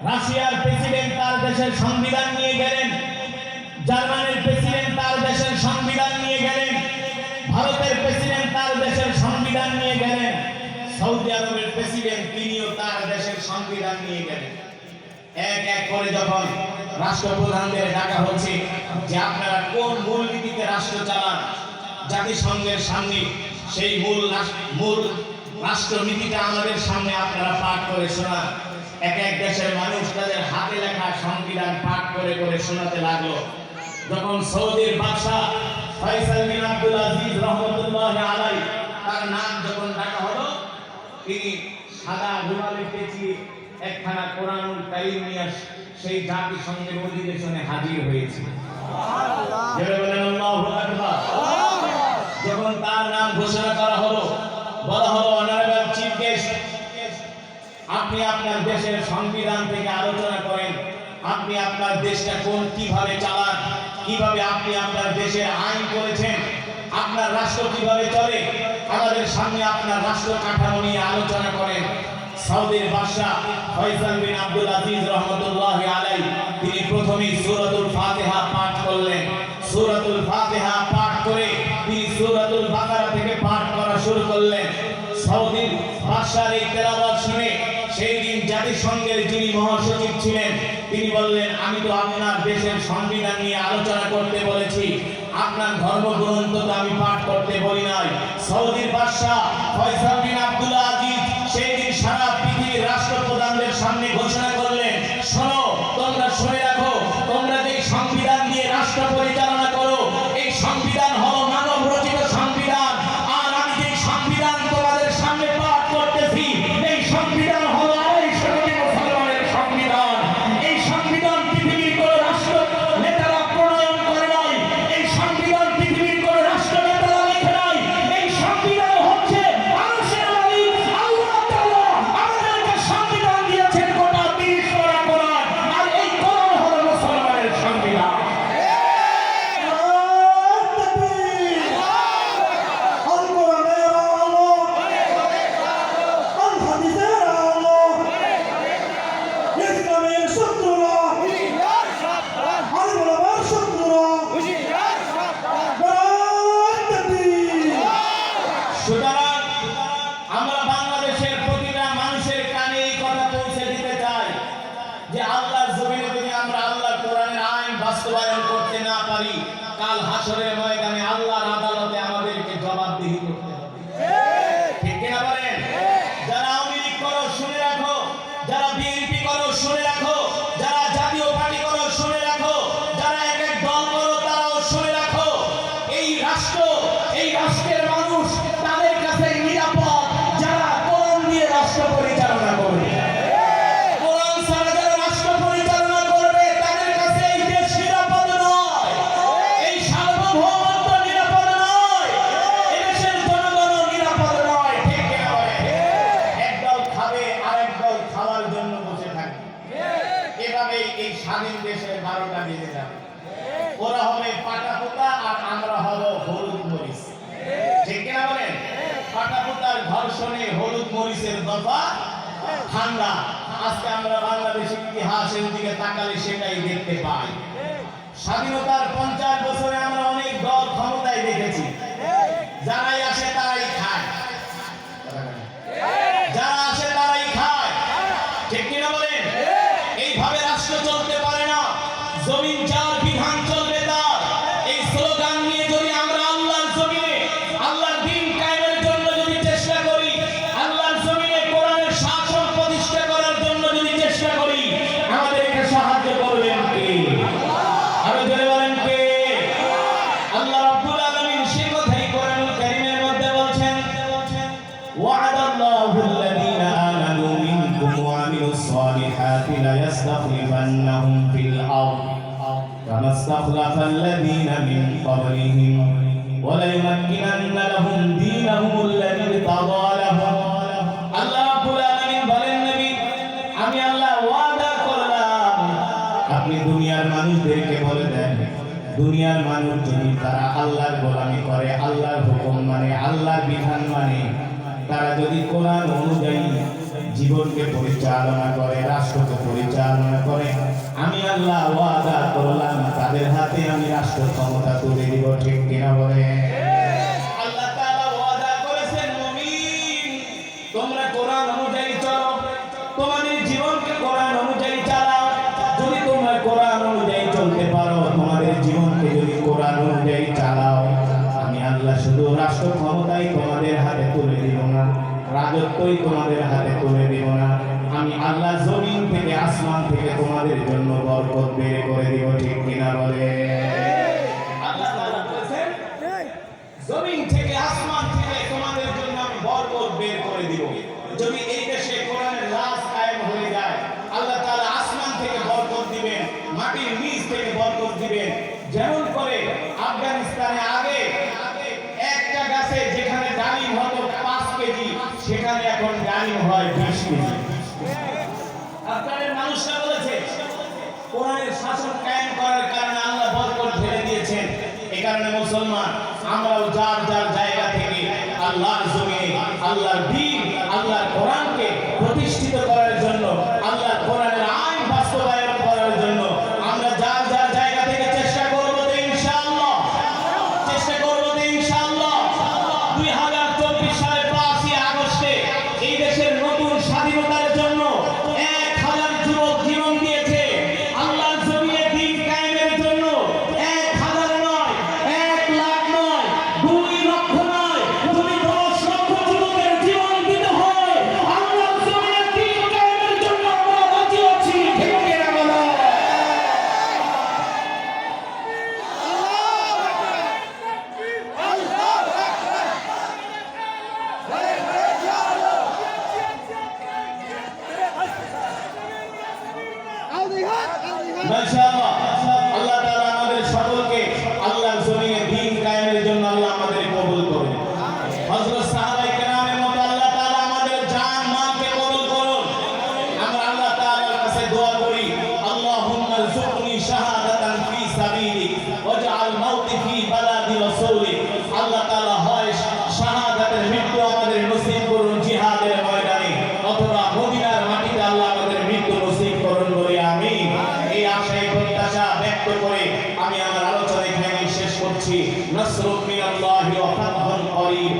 রাশিয়ার প্রেসিডেন্ট তার দেশের সংবিধান নিয়ে গেলেন, জার্মানির প্রেসিডেন্ট তার দেশের সংবিধান নিয়ে গেলেন, ভারতের প্রেসিডেন্ট তার দেশের সংবিধান নিয়ে গেলেন, সৌদি আরবের প্রেসিডেন্ট তিনিও তার দেশের সংবিধান নিয়ে গেলেন। এক এক করে যখন রাষ্ট্রপ্রধানদের ডাকা হচ্ছে যে আপনারা কোন মূলনীতিতে রাষ্ট্র চালান, জাতিসংঘের সামনে সেই মূল রাষ্ট্রনীতিটা আমাদের সামনে আপনারা পাঠ করে শোনান। এক এক দেশের মানুষ তাদের হাতে লেখা সংবিধান পাঠ করে করে শোনাতে লাগলো। যখন সৌদির বাদশা ফয়সাল বিন আব্দুল আজিজ রহমতুল্লাহ আলাইহি তার নাম যখন ডাকা হলো, তিনি সাদা রুমালে পেঁচিয়ে একখানা কোরআনুল কারীম নিয়ে সেই জাতিসংঘের অধিবেশনে হাজির হয়েছে। যখন তার নাম ঘোষণা করা হলো, বলা হলো অনারেবল চিফ গেস্ট, আপনি আপনার দেশের সংবিধান থেকে আলোচনা করেন, আপনি আপনার দেশটা কিভাবে চালান, কিভাবে আপনি আপনার দেশের আইন করেছেন, আপনার রাষ্ট্র কিভাবে চলে, আমাদের সামনে আপনার রাষ্ট্র কাঠামো নিয়ে আলোচনা করেন। সৌদির বাদশা ফয়সাল বিন আব্দুল আজিজ রহমতুল্লাহ আলাইহি তিনি প্রথমেই সূরাতুল ফাতিহা পাঠ করলেন। সূরাতুল ফাতিহা পাঠ করে তিনি সূরাতুল বাকারা থেকে পাঠ করা শুরু করলেন। সৌদির বাদশার এই তেলাওয়াত শুনে সেই দিন জাতিসংঘের যিনি মহাসচিব ছিলেন তিনি বললেন, আমি তো আপনার দেশের সংবিধান নিয়ে আলোচনা করতে বলেছি, আপনার ধর্মগ্রন্থ তো আমি পাঠ করতে বলি নাই। সৌদির বাদশা ফয়সাল বিন আব্দুল আজিজ সেই দিন সারা পৃথিবীর রাষ্ট্রপ্রধানদের সামনে ঘোষণা করলেন, শোনো, তোমরা শুনে রাখো, তোমরা যে সংবিধান দিয়ে রাষ্ট্র পরিচালনা করো, এই সংবিধান হলো মানব রচিত সংবিধান, আর আমি যে সংবিধান তোমাদের সামনে পাঠ করতেছি এই সংবিধান হলো মুসলমানের সংবিধান। এই সংবিধান পৃথিবীর কোন রাষ্ট্র নেতারা প্রণয়ন করে নাই, এই সংবিধান পৃথিবীর কোন রাষ্ট্র নেতারা লিখে নাই, এই সংবিধান হচ্ছে মানুষের মালিক আল্লাহ তাআলা আমাদেরকে সংবিধান দিয়েছেন, গোটা 20 পারা কোরআন, আর এই কোরআন হলো মুসলমানের সংবিধান। সুতরাং আমরা বাংলাদেশের প্রতিটা মানুষের কানে এই কথা পৌঁছে দিতে চাই যে আল্লাহর জমিনে যদি আমরা আল্লাহর কোরআনের আইন বাস্তবায়ন করতে না পারি, কাল হাসরের ময়দানে আল্লাহর আদালতে আমাদেরকে জবাবদিহি করতে হবে। ঠিক কিনা বলেন? যারা আওয়ামী লীগ করো শুনে রাখো, যারা বিএনপি করো শুনে রাখো, যারা জাতীয় পার্টি করো শুনে রাখো, যারা এক এক দল করো তারাও শুনে রাখো, এই রাষ্ট্রের মানুষ তাদের কাছে নিরাপদ যারা কোরআন দিয়ে রাষ্ট্র পরিচালনা করবে। কোরআন ছাড়া যারা রাষ্ট্র পরিচালনা করবে তাদের কাছে এই দেশ নিরাপদ নয়, এই সার্বভৌমত্ব নিরাপদ নয়, এদেশের জনগণ নিরাপদ নয়। ঠিক কিনা বলেন? একদল খাবে আর একদল খাওয়ার জন্য বসে থাকবে, এভাবেই এই স্বাধীন দেশের 12টা বেজে যাবে। ওরা হবে পাটাপোতা আর আমরা হব হলুদ মরিচ। ঠিক কিনা বলেন? পাটাপোতার ঘর্ষণে হলুদ মরিচের দফা ঠান্ডা। আজকে আমরা বাংলাদেশের ইতিহাসের দিকে তাকালে সেটাই দেখতে পাই। স্বাধীনতার 50 বছরে আমরা অনেক দল ক্ষমতায় দেখেছি, যারাই আসে তারাই খায়, যারা আসে তারাই খায়। ঠিক কিনা বলেন? এইভাবে রাষ্ট্র চলতে পারে না। জমিন যার বিধান চলবে তার, এই স্লোগান নিয়ে যদি আমরা আল্লাহর জমিনে আল্লাহর দ্বীন কায়েমের জন্য যদি চেষ্টা করি, আল্লাহর জমিনে কোরআনের শাসন প্রতিষ্ঠা করার জন্য যদি চেষ্টা করি, আমাদেরকে সাহায্য করবেন কে? আরো জোরে বলেন কে? আল্লাহ রাব্বুল আলামিন সেই কথাই কোরআনুল কারীমের মধ্যে বলছেন, ওয়া'দাল্লাহু আল্লাযীনা আমানু মিনকুম ওয়া আমিলুস সালিহাতি লা ইয়াস্তাখলিফান্নাহুম ফিল আরদ কামা ইসতাখলাফাল্লাযীনা মিন ক্বাবলিহিম ওয়া লা ইউমাক্কিনান্না লাহুম দীনাহুমুল্লাযী ইরতাদা লাহুম। আল্লাহ রাব্বুল আলামিন বলেন, নবী, আমি আল্লাহ ওয়াদা করলাম, আপনি দুনিয়ার মানুষদেরকে বলে দেন, দুনিয়ার মানুষ যদি তারা আল্লাহর গোলামি করে, আল্লাহর হুকুম মানে, আল্লাহর বিধান মানে, তারা যদি কোরআন অনুযায়ী জীবনকে পরিচালনা করে, রাষ্ট্রকে পরিচালনা করে, আমি আল্লাহ ওয়াদা করলাম তাদের হাতে আমি রাষ্ট্র ক্ষমতা তুলে দিব। ঠিক কিনা বলে? আল্লাহ তাআলা ওয়াদা করেছেন, মুমিন তোমরা কোরআন অনুযায়ী চলো, তোমাদের জীবনকে কোরআন অনুযায়ী চালাও। যদি তোমরা কোরআন অনুযায়ী চলতে পারো, তোমাদের জীবনকে যদি কোরআন অনুযায়ী চালাও, আমি আল্লাহ শুধু রাষ্ট্র ক্ষমতাই তোমাদের হাতে তুলে দিব না, রাজত্বই তোমাদের হাতে তুলে দিব না, আমি আল্লাহ জমিন থেকে আসমান থেকে তোমাদের জন্য বরকত বের করে দিব। ঠিক কিনা বলে? আল্লাহ তাআলা বলেছেন, জমিন থেকে আসমান থেকে তোমাদের জন্য আমি বরকত বের করে দিব। যদি এই দেশে কোরআনের রাজ কায়েম হয়ে যায়, আল্লাহ তাআলা আসমান থেকে বরকত দিবেন, মাটির নিচ থেকে বরকত দিবেন। যেমন করে আফগানিস্তানে আগে একটা গাছে যেখানে ডালিম হতো 5 কেজি, সেখানে এখন ডালিম হয় 20 কেজি। আফগানের মানুষরা বলেছে, কোরআনের শাসন কায়েম করার কারণে আল্লাহ বরকত ঢেলে দিয়েছেন। এই কারণে মুসলমান আমরাও যার যার জায়গা থেকে আল্লাহর জমিনে আল্লাহর দ্বীন, আল্লাহর কোরআনকে প্রতিষ্ঠিত করার জন্য, আল্লাহর কোরআনের আইন বাস্তবায়ন করার জন্য আমরা যার যার জায়গা থেকে চেষ্টা করব তো ইনশাআল্লাহ, চেষ্টা করব তো ইনশাআল্লাহ। 2024 সালের 5ই আগস্টে এই দেশের নতুন স্বাধীনতার জন্য 1000 যুবক জীবন দিয়েছে। আল্লাহর জমিনে দ্বীন কায়েমের জন্য 1000 নয়, 1 লাখ নয়, 2 লক্ষ নয়, যদি 10 লক্ষ যুবকের জীবন দিতে হয়, আল্লাহর জমিনে দ্বীন কায়েমের জন্য আমরা রাজি আছি। ঠিক কিনা বলো? মাশাআল্লাহ, আল্লাহ তাআলা আমাদের সকলকে আল্লাহর জমিনে দ্বীন কায়েমের জন্য আল্লাহ আমাদের কবুল করুন। হযরত সাহাবায়ে কেরামের মতো আল্লাহ তাআলা আমাদের জান মালকে কবুল করুন। আমরা আল্লাহ তাআলার কাছে দোয়া করি, আল্লাহুম্মা রযুকনি শাহাদাতান ফি সাবিলিক ওয়াজআল মাউতি ফি বালাদি রাসূলিক। আল্লাহ তাআলা হয় শাহাদাতের মৃত্যু আমাদের নসিব করুন জিহাদের ময়দানে, অথবা মদিনার মাটিতে আল্লাহ আমাদের মৃত্যু নসিব করুন বলে আমিন। এই আশায় প্রত্যাশা ব্যক্ত করে আমি আমার আলোচনা এখানে শেষ করছি। নাসরুম মিনাল্লাহি ওয়া ফাতহুন করিব।